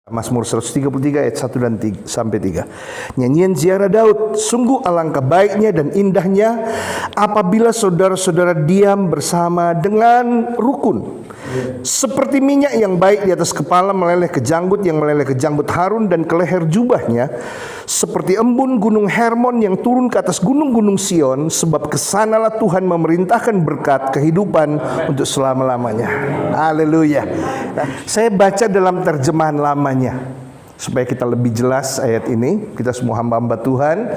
Mazmur 133 ayat 1 dan 3. Nyanyian ziarah Daud, sungguh alangkah baiknya dan indahnya apabila saudara-saudara diam bersama dengan rukun. Seperti minyak yang baik di atas kepala meleleh ke janggut, yang meleleh ke janggut Harun dan ke leher jubahnya. Seperti embun gunung Hermon yang turun ke atas gunung-gunung Sion, sebab kesanalah Tuhan memerintahkan berkat kehidupan untuk selama-lamanya. Haleluya. Nah, saya baca dalam terjemahan lamanya supaya kita lebih jelas ayat ini. Kita semua hamba-hamba Tuhan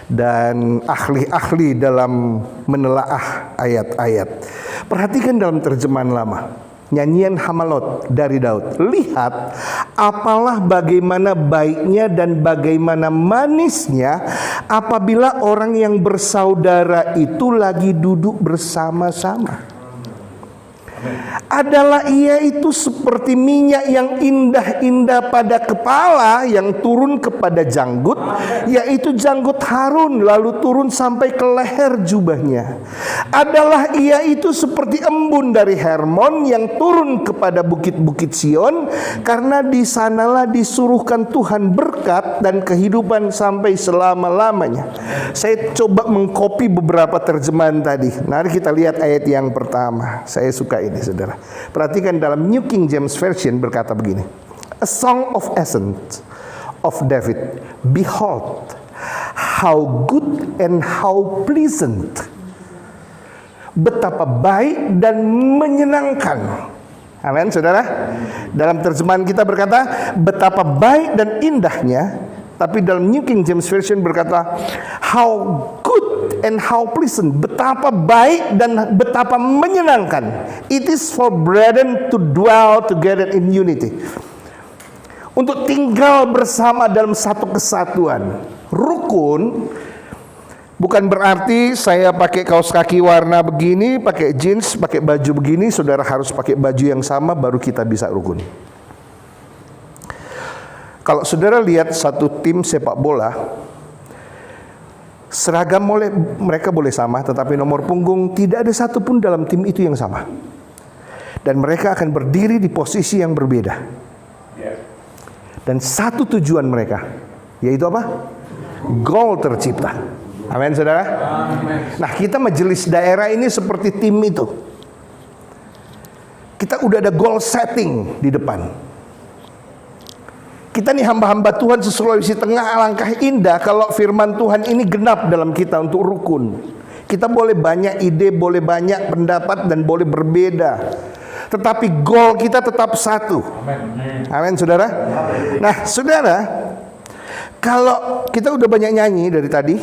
dan ahli-ahli dalam menelaah ayat-ayat. Perhatikan dalam terjemahan lama. Nyanyian Hamalot dari Daud. Lihat apalah bagaimana baiknya dan bagaimana manisnya apabila orang yang bersaudara itu lagi duduk bersama-sama. Adalah ia itu seperti minyak yang indah-indah pada kepala yang turun kepada janggut, yaitu janggut Harun lalu turun sampai ke leher jubahnya. Adalah ia itu seperti embun dari Hermon yang turun kepada bukit-bukit Sion, karena di sanalah disuruhkan Tuhan berkat dan kehidupan sampai selama-lamanya. Saya coba mengcopy beberapa terjemahan tadi. Mari kita lihat ayat yang pertama. Saya suka ini, saudara. Perhatikan dalam New King James Version berkata begini. A song of ascent of David. Behold, how good and how pleasant. Betapa baik dan menyenangkan. Amin, saudara. Dalam terjemahan kita berkata betapa baik dan indahnya. Tapi dalam New King James Version berkata how good and how pleasant. Betapa baik dan betapa menyenangkan. It is for brethren to dwell together in unity. Untuk tinggal bersama dalam satu kesatuan. Rukun bukan berarti saya pakai kaos kaki warna begini, pakai jeans, pakai baju begini, saudara harus pakai baju yang sama baru kita bisa rukun. Kalau saudara lihat satu tim sepak bola, seragam mereka boleh sama, tetapi nomor punggung tidak ada satupun dalam tim itu yang sama. Dan mereka akan berdiri di posisi yang berbeda. Dan satu tujuan mereka, yaitu apa? Gol tercipta. Amin, saudara. Nah, kita majelis daerah ini seperti tim itu. Kita udah ada goal setting di depan. Kita nih hamba-hamba Tuhan Sulawesi Tengah, alangkah indah kalau firman Tuhan ini genap dalam kita untuk rukun. Kita boleh banyak ide, boleh banyak pendapat dan boleh berbeda, tetapi goal kita tetap satu. Amin, saudara. Nah, saudara, kalau kita udah banyak nyanyi dari tadi,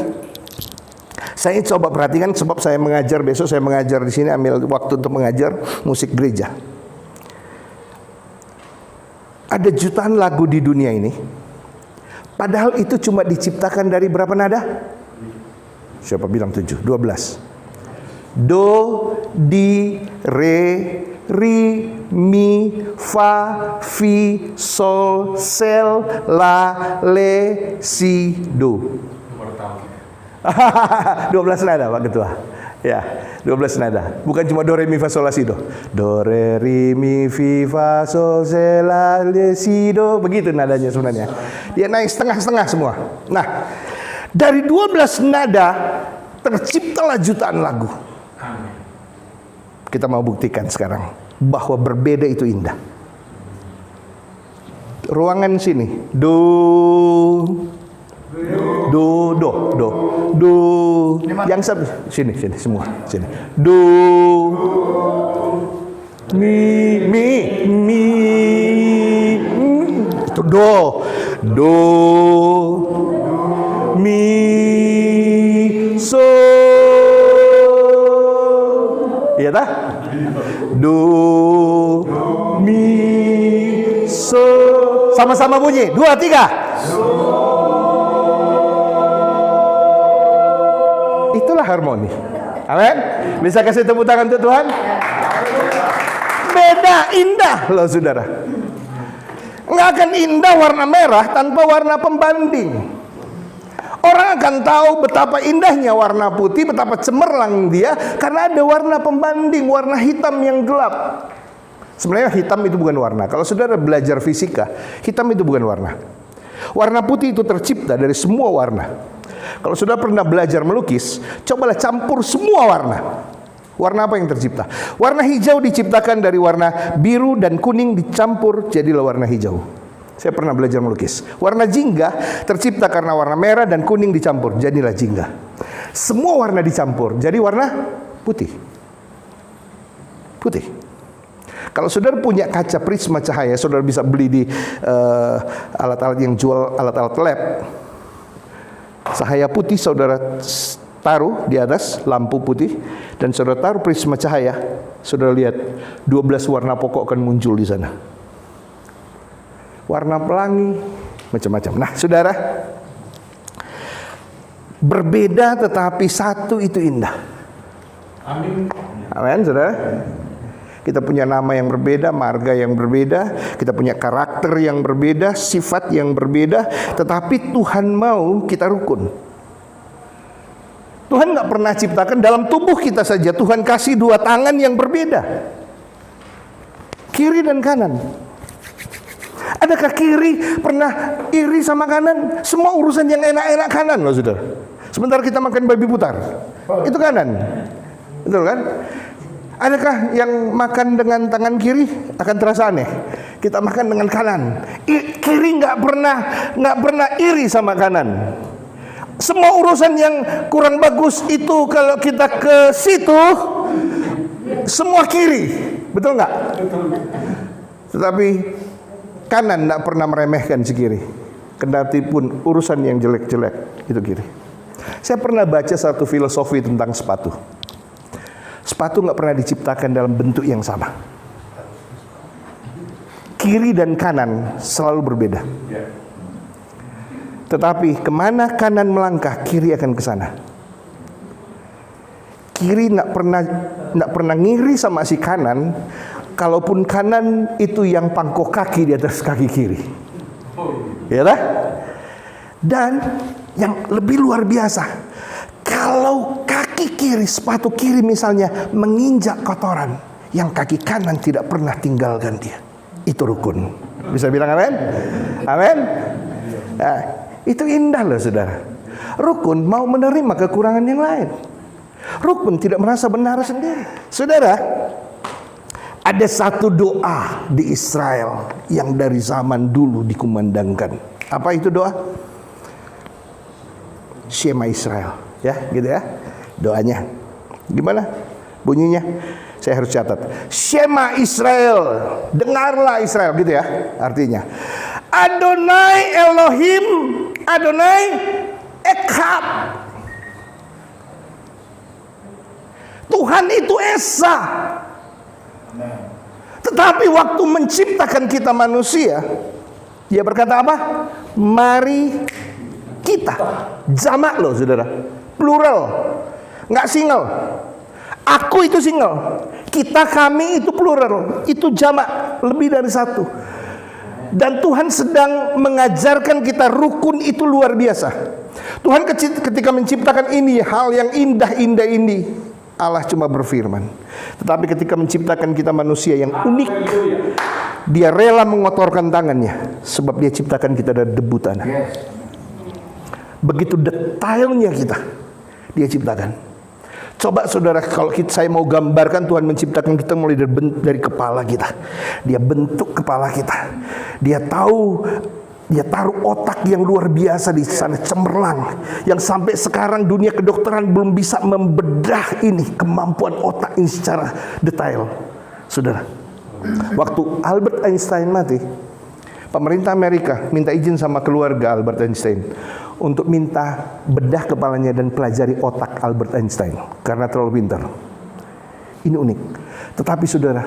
saya coba perhatikan sebab saya mengajar, besok saya mengajar di sini, ambil waktu untuk mengajar musik gereja. Ada jutaan lagu di dunia ini. Padahal itu cuma diciptakan dari berapa nada? Siapa bilang 7? 12. Do, di, re, ri, mi, fa, fi, sol, sel, la, le, si, do. 12 nada, Pak Ketua. Ya, 12 nada. Bukan cuma do, re, mi, fa, sol, la, si, do. Do, re, ri, mi, fi, fa, sol, la, le, si, do. Begitu nadanya sebenarnya. Dia naik setengah-setengah semua. Nah, dari 12 nada terciptalah jutaan lagu. Kita mau buktikan sekarang bahwa berbeda itu indah. Ruangan sini. Do, do, do, do, do. Yang sini semua sini. Do, mi, itu do, mi, so. Iya tak? Do, mi, so. Sama-sama bunyi. 2, 3. Itulah harmoni. Amin. Bisa kasih tepuk tangan untuk Tuhan? Beda, indah loh, saudara. Nggak akan indah warna merah tanpa warna pembanding. Orang akan tahu betapa indahnya warna putih, betapa cemerlang dia, karena ada warna pembanding, warna hitam yang gelap. Sebenarnya hitam itu bukan warna. Kalau saudara belajar fisika, hitam itu bukan warna. Warna putih itu tercipta dari semua warna. Kalau saudara pernah belajar melukis, cobalah campur semua warna. Warna apa yang tercipta? Warna hijau diciptakan dari warna biru dan kuning dicampur jadilah warna hijau. Saya pernah belajar melukis. Warna jingga tercipta karena warna merah dan kuning dicampur jadilah jingga. Semua warna dicampur jadi warna putih. Putih. Kalau saudara punya kaca prisma cahaya, saudara bisa beli di alat-alat yang jual alat-alat lab. Cahaya putih saudara taruh di atas lampu putih dan saudara taruh prisma cahaya, saudara lihat 12 warna pokok akan muncul di sana. Warna pelangi, macam-macam. Nah, saudara, berbeda tetapi satu itu indah. Amin. Amin, saudara. Kita punya nama yang berbeda, marga yang berbeda, kita punya karakter yang berbeda, sifat yang berbeda, tetapi Tuhan mau kita rukun. Tuhan nggak pernah ciptakan dalam tubuh kita saja. Tuhan kasih 2 tangan yang berbeda, kiri dan kanan. Adakah kiri pernah iri sama kanan? Semua urusan yang enak-enak kanan loh, saudara. Sebentar kita makan babi putar, itu kanan, betul kan? Adakah yang makan dengan tangan kiri akan terasa aneh? Kita makan dengan kanan. Kiri nggak pernah iri sama kanan. Semua urusan yang kurang bagus itu kalau kita ke situ semua kiri, betul nggak? Tetapi kanan nggak pernah meremehkan si kiri. Kendati pun urusan yang jelek-jelek itu kiri. Saya pernah baca satu filosofi tentang sepatu. Sepatu nggak pernah diciptakan dalam bentuk yang sama. Kiri dan kanan selalu berbeda. Tetapi kemana kanan melangkah, kiri akan ke sana. Kiri nggak pernah ngiri sama si kanan. Kalaupun kanan itu yang pangkok kaki di atas kaki kiri, ya lah. Dan yang lebih luar biasa, kalau kaki kiri, sepatu kiri misalnya menginjak kotoran, yang kaki kanan tidak pernah tinggalkan dia. Itu rukun. Bisa bilang amin? Amin? Nah, itu indah loh, saudara. Rukun mau menerima kekurangan yang lain. Rukun tidak merasa benar sendiri. Saudara, ada satu doa di Israel yang dari zaman dulu dikumandangkan. Apa itu doa? Shema Israel, ya, gitu ya. Doanya. Gimana bunyinya? Saya harus catat. Shema Israel, dengarlah Israel, gitu ya. Artinya, Adonai Elohim, Adonai Echad. Tuhan itu Esa. Tetapi waktu menciptakan kita manusia, dia berkata apa? Mari kita. Jamak loh, saudara. Plural, nggak single. Aku itu single, kita, kami itu plural, itu jamak, lebih dari satu. Dan Tuhan sedang mengajarkan kita rukun itu luar biasa. Tuhan ketika menciptakan ini, hal yang indah-indah ini, Allah cuma berfirman. Tetapi ketika menciptakan kita manusia yang unik, dia rela mengotorkan tangannya, sebab dia ciptakan kita dari debu tanah. Begitu detailnya dia ciptakan. Coba saudara, kalau saya mau gambarkan, Tuhan menciptakan kita mulai dari kepala kita. Dia bentuk kepala kita. Dia tahu, dia taruh otak yang luar biasa di sana, cemerlang, yang sampai sekarang dunia kedokteran belum bisa membedah ini, kemampuan otak ini secara detail. Saudara, waktu Albert Einstein mati, pemerintah Amerika minta izin sama keluarga Albert Einstein untuk minta bedah kepalanya dan pelajari otak Albert Einstein karena terlalu pintar. Ini unik. Tetapi saudara,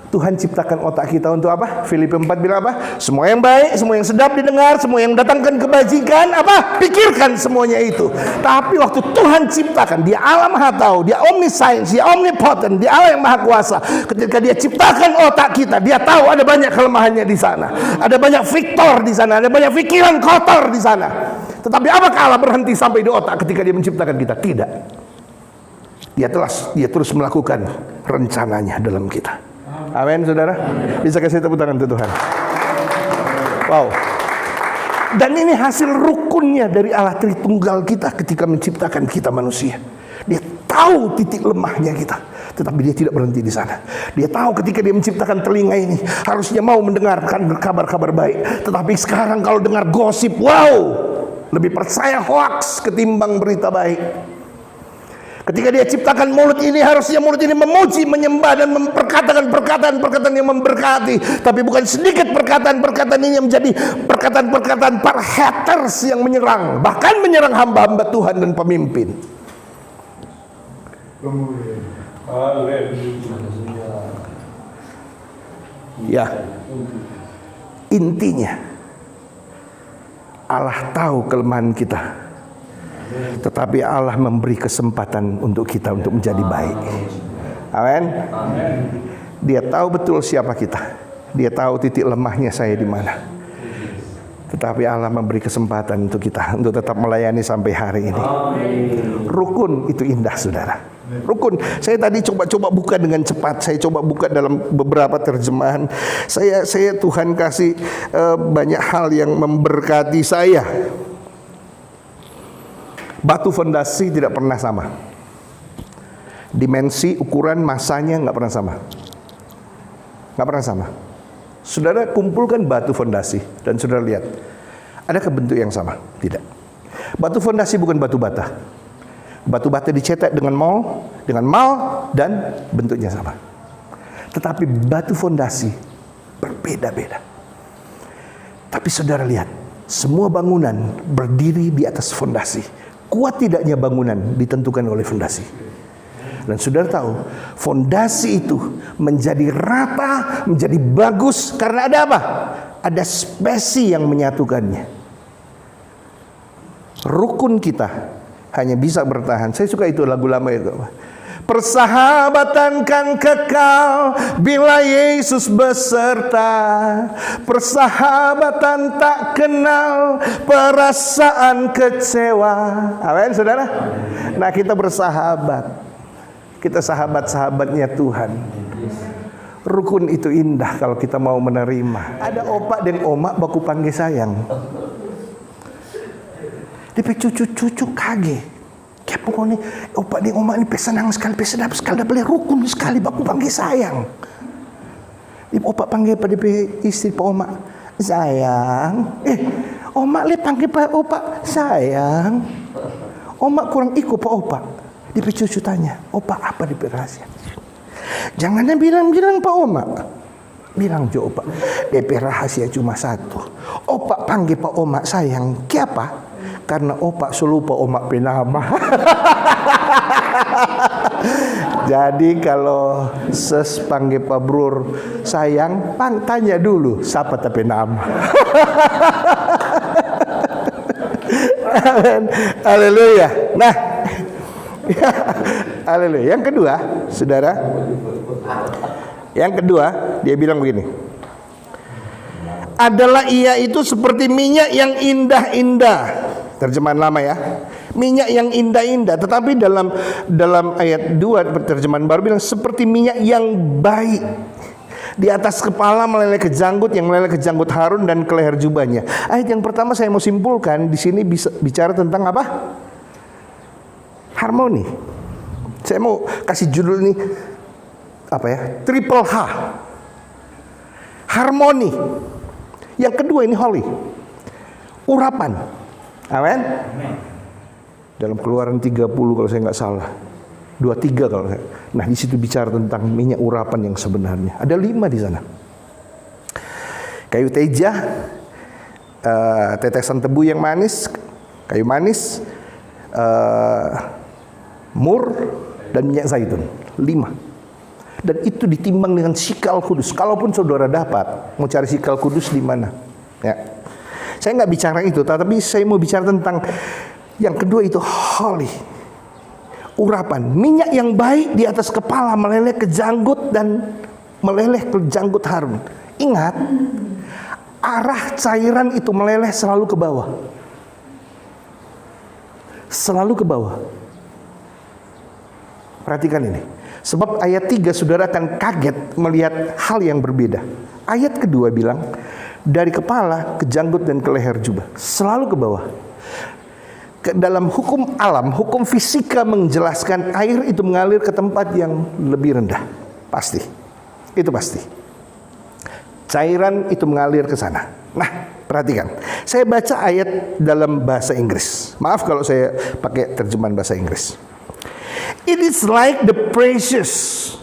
Tuhan ciptakan otak kita untuk apa? Filipi 4 bilang apa? Semua yang baik, semua yang sedap didengar, semua yang datangkan kebajikan, apa? Pikirkan semuanya itu. Tapi waktu Tuhan ciptakan, dia Allah Maha Tahu, dia omniscience, dia omnipotent, dia Allah yang Maha Kuasa. Ketika dia ciptakan otak kita, dia tahu ada banyak kelemahannya di sana. Ada banyak Victor di sana, ada banyak pikiran kotor di sana. Tetapi apakah Allah berhenti sampai di otak ketika dia menciptakan kita? Tidak. Dia terus melakukan rencananya dalam kita. Amin, saudara. Bisa kasih tepuk tangan untuk Tuhan. Wow. Dan ini hasil rukunnya dari Allah Tritunggal kita ketika menciptakan kita manusia. Dia tahu titik lemahnya kita, tetapi dia tidak berhenti di sana. Dia tahu ketika dia menciptakan telinga ini, harusnya mau mendengarkan kabar-kabar baik. Tetapi sekarang kalau dengar gosip, wow, lebih percaya hoax ketimbang berita baik. Ketika dia ciptakan mulut ini, harusnya mulut ini memuji, menyembah, dan memperkatakan perkataan-perkataan yang memberkati. Tapi bukan sedikit perkataan-perkataan ini yang menjadi perkataan-perkataan para haters yang menyerang. Bahkan menyerang hamba-hamba Tuhan dan pemimpin. Ya, intinya Allah tahu kelemahan kita, tetapi Allah memberi kesempatan untuk kita untuk menjadi baik. Amin. Dia tahu betul siapa kita. Dia tahu titik lemahnya saya di mana. Tetapi Allah memberi kesempatan untuk kita untuk tetap melayani sampai hari ini. Rukun itu indah, saudara. Rukun. Saya tadi coba buka dengan cepat. Saya coba buka dalam beberapa terjemahan. Saya Tuhan kasih banyak hal yang memberkati saya. Batu fondasi tidak pernah sama. Dimensi, ukuran, masanya nggak pernah sama. Nggak pernah sama. Saudara kumpulkan batu fondasi dan saudara lihat, adakah bentuk yang sama? Tidak. Batu fondasi bukan batu bata. Batu bata dicetak dengan mal dan bentuknya sama. Tetapi batu fondasi berbeda-beda. Tapi saudara lihat, semua bangunan berdiri di atas fondasi. Kuat tidaknya bangunan ditentukan oleh fondasi. Dan saudara tahu, fondasi itu menjadi rata, menjadi bagus karena ada apa? Ada spesi yang menyatukannya. Rukun kita hanya bisa bertahan. Saya suka itu lagu lama itu. Persahabatan kan kekal bila Yesus beserta. Persahabatan tak kenal perasaan kecewa. Amin, saudara. Nah, kita bersahabat. Kita sahabat-sahabatnya Tuhan. Rukun itu indah kalau kita mau menerima. Ada opak dan omak baku panggil sayang. Dia cucu-cucu kage. Kayak pokoknya opak dan omak ini pesenang sekali, pesedap sekali, dah boleh rukun sekali baku panggil sayang. Dia opak panggil pada istri pak omak, sayang. Omak le panggil pak opak sayang. Omak kurang ikut pak opak. Dia cucu tanya, opak apa di rahasia? Jangan bilang-bilang pak omak. Bilang jo opak, DP rahasia cuma satu. Opak panggil pak omak sayang, kenapa? Karena opak selupa omak penama. Jadi kalau ses panggil pak brur sayang, tanya dulu siapa tapi nama. Haleluya. Nah, haleluya. Yang kedua, saudara, yang kedua dia bilang begini, adalah ia itu seperti minyak yang indah-indah. Terjemahan lama ya, minyak yang indah-indah. Tetapi dalam ayat 2 terjemahan baru bilang seperti minyak yang baik di atas kepala meleleh ke janggut, yang meleleh ke janggut Harun dan ke leher jubahnya. Ayat yang pertama saya mau simpulkan di sini bisa bicara tentang apa? Harmoni. Saya mau kasih judul ini apa ya? Triple H. Harmoni. Yang kedua ini holy. Urapan. Amin. Dalam Keluaran 30 kalau saya nggak salah. 23 kalau saya. Nah, di situ bicara tentang minyak urapan yang sebenarnya. Ada 5 di sana. Kayu teja, tetesan tebu yang manis, kayu manis, mur, dan minyak zaitun. 5. Dan itu ditimbang dengan sikal kudus. Kalaupun saudara dapat, mau cari sikal kudus di mana? Ya. Saya nggak bicara itu, tapi saya mau bicara tentang yang kedua itu holy. Urapan, minyak yang baik di atas kepala meleleh ke janggut dan meleleh ke janggut Harun. Ingat, arah cairan itu meleleh selalu ke bawah. Selalu ke bawah. Perhatikan ini. Sebab ayat 3 saudara akan kaget melihat hal yang berbeda. Ayat kedua bilang, dari kepala ke janggut dan ke leher jubah, selalu ke bawah. Dalam hukum alam, hukum fisika menjelaskan air itu mengalir ke tempat yang lebih rendah. Pasti. Itu pasti. Cairan itu mengalir ke sana. Nah, perhatikan. Saya baca ayat dalam bahasa Inggris. Maaf kalau saya pakai terjemahan bahasa Inggris. It is like the precious.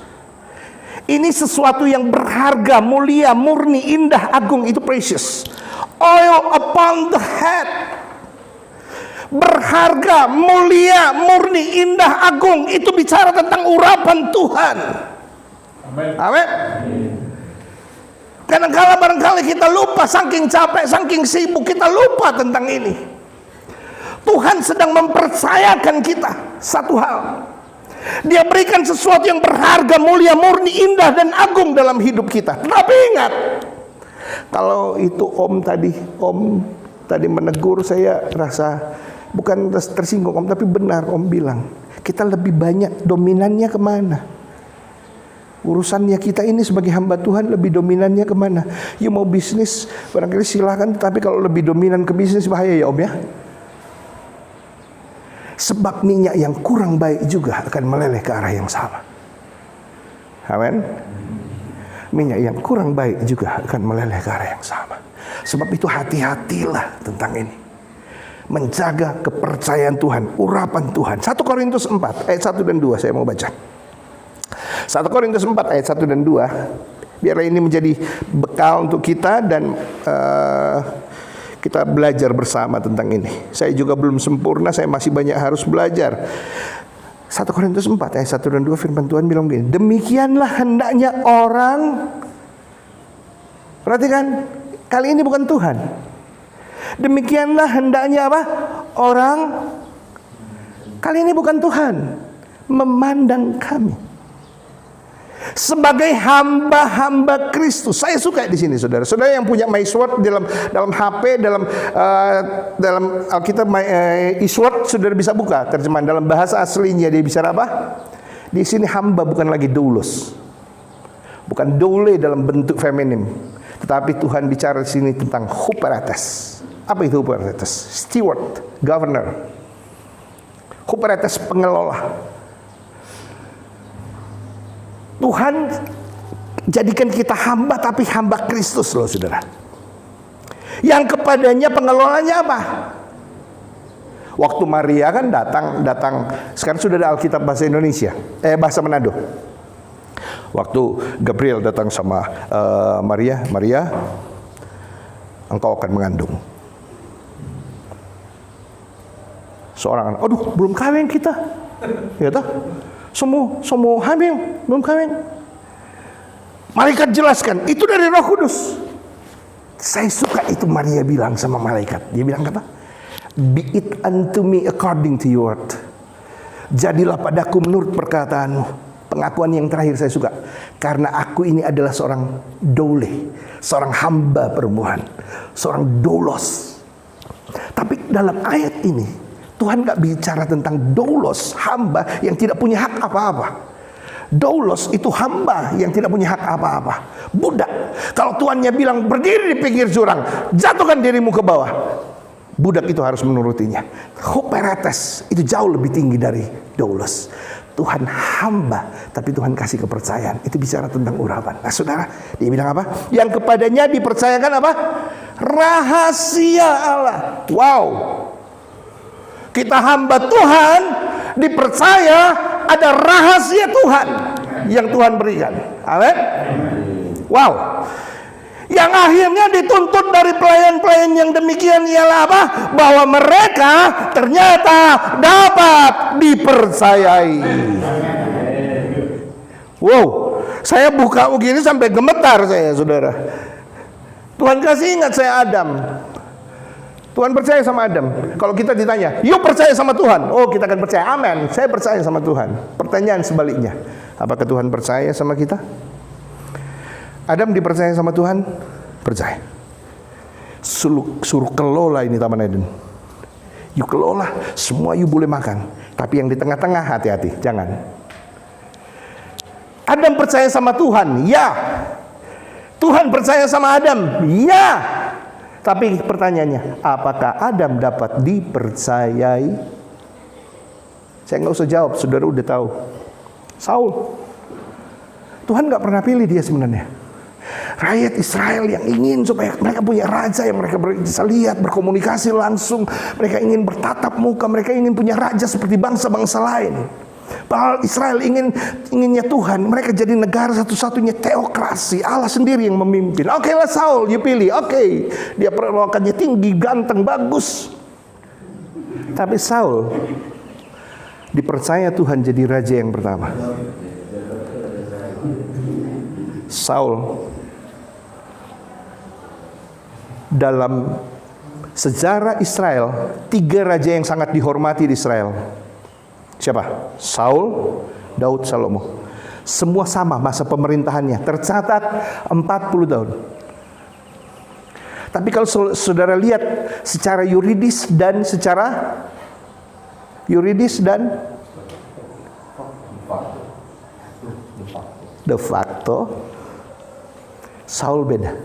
Ini sesuatu yang berharga, mulia, murni, indah, agung. Itu precious. Oil upon the head. Berharga, mulia, murni, indah, agung. Itu bicara tentang urapan Tuhan. Amin. Kadang-kadang barangkali kita lupa, saking capek, saking sibuk, kita lupa tentang ini. Tuhan sedang mempercayakan kita satu hal. Dia berikan sesuatu yang berharga, mulia, murni, indah, dan agung dalam hidup kita. Tapi ingat, kalau itu Om tadi menegur, saya rasa bukan tersinggung Om, tapi benar Om bilang, kita lebih banyak dominannya kemana? Urusannya kita ini sebagai hamba Tuhan lebih dominannya kemana? Ya mau bisnis, barangkali silahkan, tapi kalau lebih dominan ke bisnis bahaya ya Om ya. Sebab minyak yang kurang baik juga akan meleleh ke arah yang sama. Amin. Minyak yang kurang baik juga akan meleleh ke arah yang sama. Sebab itu hati-hatilah tentang ini. Menjaga kepercayaan Tuhan, urapan Tuhan. 1 Korintus 4 ayat 1 dan 2 saya mau baca. 1 Korintus 4 ayat 1 dan 2. Biarlah ini menjadi bekal untuk kita dan kita belajar bersama tentang ini. Saya juga belum sempurna, saya masih banyak harus belajar. 1 Korintus 4 ayat 1 dan 2 firman Tuhan bilang begini, demikianlah hendaknya orang. Perhatikan, kali ini bukan Tuhan. Demikianlah hendaknya apa? Orang. Kali ini bukan Tuhan memandang kami sebagai hamba-hamba Kristus. Saya suka di sini, saudara. Saudara yang punya MySword dalam HP, dalam Alkitab eSword, saudara bisa buka terjemahan dalam bahasa aslinya. Dia bicara apa? Di sini hamba bukan lagi doulos, bukan doule dalam bentuk feminim, tetapi Tuhan bicara di sini tentang huperetes. Apa itu huperetes? Steward, governor. Huperetes pengelola. Tuhan jadikan kita hamba, tapi hamba Kristus loh saudara. Yang kepadanya pengelolanya apa? Waktu Maria kan datang. Sekarang sudah ada Alkitab bahasa Indonesia, bahasa Manado. Waktu Gabriel datang sama Maria, engkau akan mengandung seorang anak. Aduh, belum kawin kita, ya toh? Semua hamil, belum kawin. Malaikat jelaskan, itu dari Roh Kudus. Saya suka itu Maria bilang sama malaikat. Dia bilang apa? Be it unto me according to your word. Jadilah padaku menurut perkataanmu. Pengakuan yang terakhir saya suka. Karena aku ini adalah seorang doule, seorang hamba perempuan, seorang doulos. Tapi dalam ayat ini Tuhan gak bicara tentang doulos, hamba yang tidak punya hak apa-apa. Doulos itu hamba yang tidak punya hak apa-apa. Budak. Kalau tuannya bilang berdiri di pinggir jurang, jatuhkan dirimu ke bawah, budak itu harus menurutinya. Huperetes itu jauh lebih tinggi dari doulos. Tuhan hamba, tapi Tuhan kasih kepercayaan. Itu bicara tentang urapan. Nah saudara, dia bilang apa? Yang kepadanya dipercayakan apa? Rahasia Allah. Wow. Kita hamba Tuhan, dipercaya ada rahasia Tuhan yang Tuhan berikan. Amin. Wow. Yang akhirnya dituntut dari pelayan-pelayan yang demikian ialah apa? Bahwa mereka ternyata dapat dipercayai. Wow. Saya buka begini sampai gemetar saya, saudara. Tuhan kasih ingat saya Adam. Tuhan percaya sama Adam. Kalau kita ditanya, yuk percaya sama Tuhan. Oh, kita akan percaya. Amin. Saya percaya sama Tuhan. Pertanyaan sebaliknya, apakah Tuhan percaya sama kita? Adam dipercaya sama Tuhan? Percaya. Suruh kelola ini Taman Eden. You kelola, semua you boleh makan. Tapi yang di tengah-tengah hati-hati, jangan. Adam percaya sama Tuhan, ya. Tuhan percaya sama Adam, ya. Tapi pertanyaannya, apakah Adam dapat dipercayai? Saya nggak usah jawab, saudara udah tahu. Saul, Tuhan nggak pernah pilih dia sebenarnya. Rakyat Israel yang ingin supaya mereka punya raja yang mereka bisa lihat, berkomunikasi langsung. Mereka ingin bertatap muka, mereka ingin punya raja seperti bangsa-bangsa lain. Padahal Israel inginnya Tuhan, mereka jadi negara satu-satunya teokrasi, Allah sendiri yang memimpin. Oke lah Saul, you pilih. Oke, dia perawakannya tinggi, ganteng, bagus. Tapi Saul dipercaya Tuhan jadi raja yang pertama. Saul dalam sejarah Israel, 3 raja yang sangat dihormati di Israel. Siapa? Saul, Daud, Salomo. Semua sama masa pemerintahannya, tercatat 40 tahun. Tapi kalau saudara lihat secara yuridis dan de facto, Saul beda.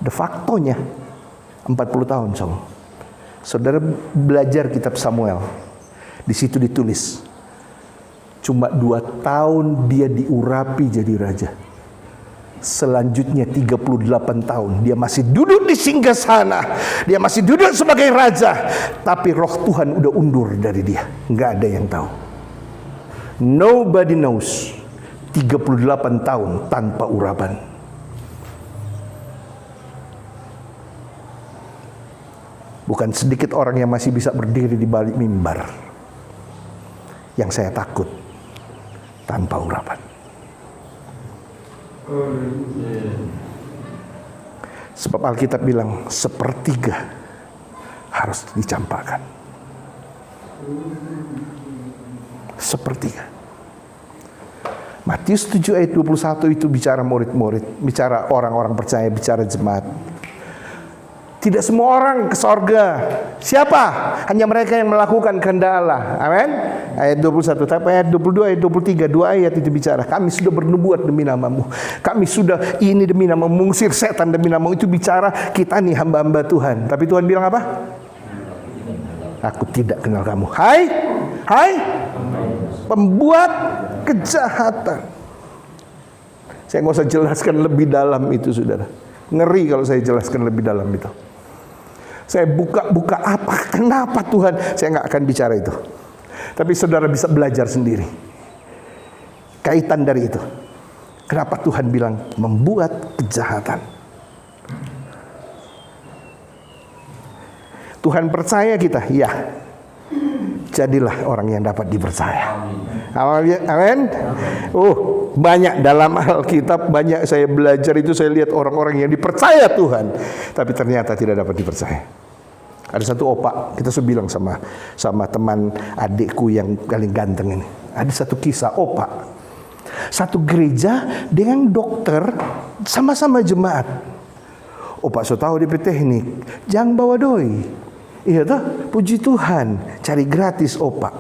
De factonya 40 tahun Saul. Saudara belajar kitab Samuel, di situ ditulis cuma 2 tahun dia diurapi jadi raja. Selanjutnya 38 tahun dia masih duduk di singgasana, dia masih duduk sebagai raja, tapi roh Tuhan udah undur dari dia. Nggak ada yang tahu. Nobody knows. 38 tahun tanpa urapan. Bukan sedikit orang yang masih bisa berdiri di balik mimbar. Yang saya takut tanpa urapan. Sebab Alkitab bilang sepertiga harus dicampakkan. Sepertiga. Matius 7 ayat 21 itu bicara murid-murid, bicara orang-orang percaya, bicara jemaat. Tidak semua orang ke sorga. Siapa? Hanya mereka yang melakukan kehendak Allah. Amin. Ayat 21. Tapi ayat 22, ayat 23, 2 ayat itu bicara, kami sudah bernubuat demi namamu. Kami sudah ini demi nama, mengusir setan demi namamu. Itu bicara kita nih hamba-hamba Tuhan. Tapi Tuhan bilang apa? Aku tidak kenal kamu. Hai pembuat kejahatan. Saya nggak usah jelaskan lebih dalam itu, saudara. Ngeri kalau saya jelaskan lebih dalam itu. Saya buka apa, kenapa Tuhan, saya nggak akan bicara itu. Tapi saudara bisa belajar sendiri kaitan dari itu. Kenapa Tuhan bilang membuat kejahatan? Tuhan percaya kita, ya. Jadilah orang yang dapat dipercaya. Amin. Banyak dalam Alkitab, banyak saya belajar itu, saya lihat orang-orang yang dipercaya Tuhan, tapi ternyata tidak dapat dipercaya. Ada satu opak, kita sudah bilang sama teman adikku yang paling ganteng ini. Ada satu kisah opak. Satu gereja dengan dokter sama-sama jemaat. Opak so tahu di teknik, jangan bawa doi. Iya toh, puji Tuhan, cari gratis opak.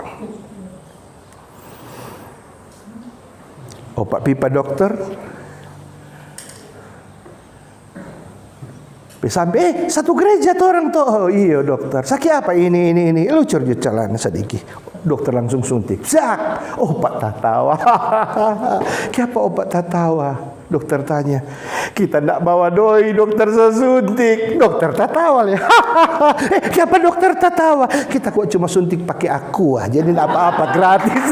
Opak pipa dokter. Sampai satu gereja tuh orang tuh. Oh iya dokter, sakit apa ini. Lu curjut jalan sedikit. Dokter langsung suntik. Zak, opak tatawa. Kenapa opak tatawa? Dokter tanya, kita tidak bawa doi, dokter sesuntik. Dokter tertawa ya. Kenapa dokter tertawa? Kita kok cuma suntik pakai aqua, jadi tidak apa-apa, gratis.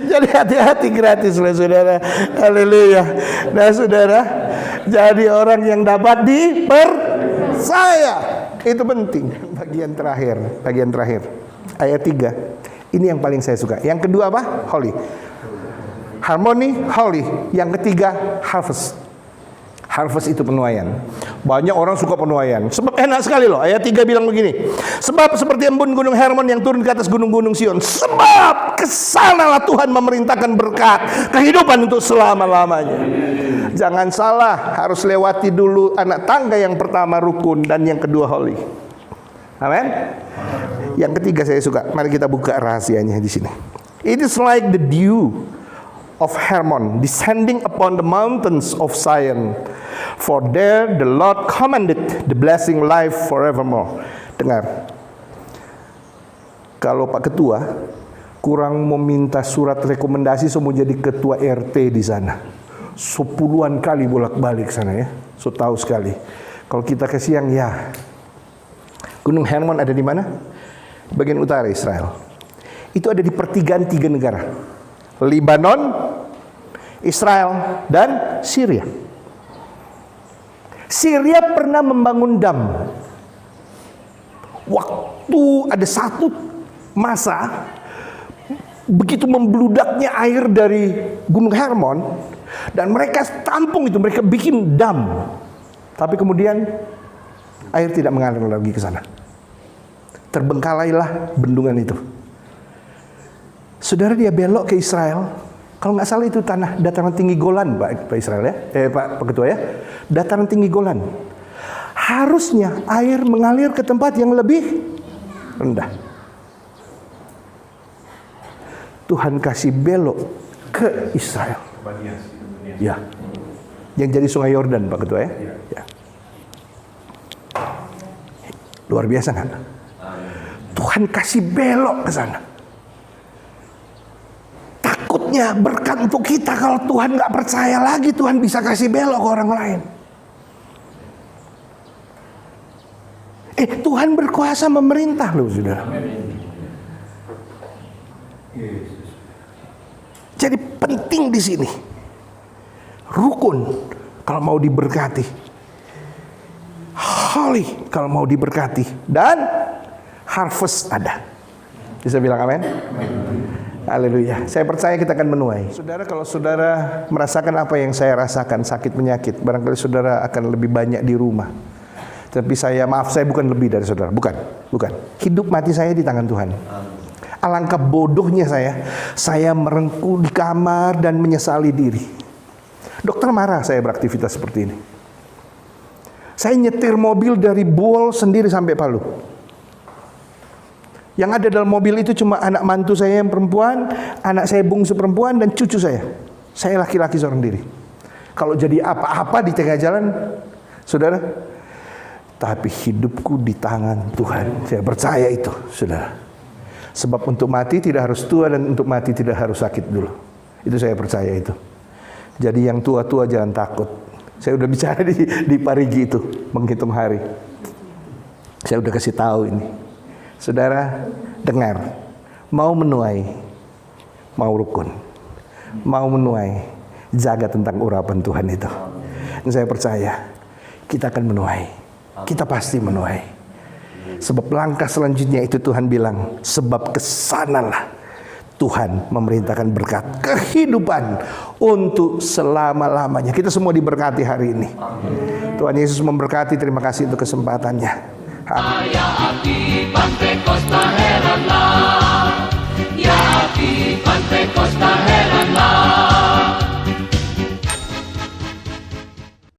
Jadi hati-hati, gratis lah saudara. Haleluya. Nah saudara, jadi orang yang dapat dipercaya. Itu penting. Bagian terakhir. Ayat 3. Ini yang paling saya suka. Yang kedua apa? Holy. Harmony, holy. Yang ketiga, harvest. Harvest itu penuaian. Banyak orang suka penuaian. Sebab enak sekali loh. Ayat 3 bilang begini. Sebab seperti embun gunung Hermon yang turun ke atas gunung-gunung Sion. Sebab kesanalah Tuhan memerintahkan berkat. Kehidupan untuk selama-lamanya. Jangan salah. Harus lewati dulu anak tangga yang pertama rukun. Dan yang kedua holy. Amin. Yang ketiga saya suka. Mari kita buka rahasianya di sini. It is like the dew of Hermon descending upon the mountains of Zion. For there the Lord commanded the blessing life forevermore. Dengar. Kalau Pak Ketua kurang meminta surat rekomendasi semua jadi ketua RT di sana. 10-an kali bolak-balik sana ya. So tahu sekali. Kalau kita ke siang ya. Gunung Hermon ada di mana? Bagian utara Israel. Itu ada di pertigaan 3 negara. Lebanon, Israel, dan Syria. Syria pernah membangun dam. Waktu ada satu masa begitu membludaknya air dari Gunung Hermon dan mereka tampung itu, mereka bikin dam. Tapi kemudian air tidak mengalir lagi ke sana. Terbengkalailah bendungan itu. Saudara, dia belok ke Israel. Kalau nggak salah itu tanah dataran tinggi Golan, Pak Israel ya, Pak Ketua ya, dataran tinggi Golan. Harusnya air mengalir ke tempat yang lebih rendah. Tuhan kasih belok ke Israel. Ya, yang jadi Sungai Yordan, Pak Ketua ya. Ya. Luar biasa kan? Tuhan kasih belok ke sana. Takutnya berkat untuk kita kalau Tuhan nggak percaya lagi, Tuhan bisa kasih belok ke orang lain. Tuhan berkuasa memerintah loh, saudara. Jadi penting di sini. Rukun kalau mau diberkati. Holy kalau mau diberkati. Dan harvest ada. Bisa bilang amin? Haleluya. Saya percaya kita akan menuai. Saudara, kalau saudara merasakan apa yang saya rasakan, sakit penyakit, barangkali saudara akan lebih banyak di rumah. Tapi saya bukan lebih dari saudara. Bukan. Hidup mati saya di tangan Tuhan. Alangkah bodohnya saya merengkuh di kamar dan menyesali diri. Dokter marah saya beraktivitas seperti ini. Saya nyetir mobil dari Buol sendiri sampai Palu. Yang ada dalam mobil itu cuma anak mantu saya yang perempuan, anak saya bungsu perempuan, dan cucu saya. Saya laki-laki seorang diri. Kalau jadi apa-apa di tengah jalan, saudara, tapi hidupku di tangan Tuhan. Saya percaya itu, saudara. Sebab untuk mati tidak harus tua dan untuk mati tidak harus sakit dulu. Itu saya percaya itu. Jadi yang tua-tua jangan takut. Saya udah bicara di Parigi itu, menghitung hari. Saya udah kasih tahu ini. Saudara, dengar. Mau menuai, mau rukun. Mau menuai, jaga tentang urapan Tuhan itu. Dan saya percaya, kita akan menuai. Kita pasti menuai. Sebab langkah selanjutnya itu Tuhan bilang, sebab kesanalah Tuhan memerintahkan berkat kehidupan untuk selama-lamanya. Kita semua diberkati hari ini. Tuhan Yesus memberkati. Terima kasih untuk kesempatannya. Ya api Pantekosta heranlah, ya api Pantekosta heranlah.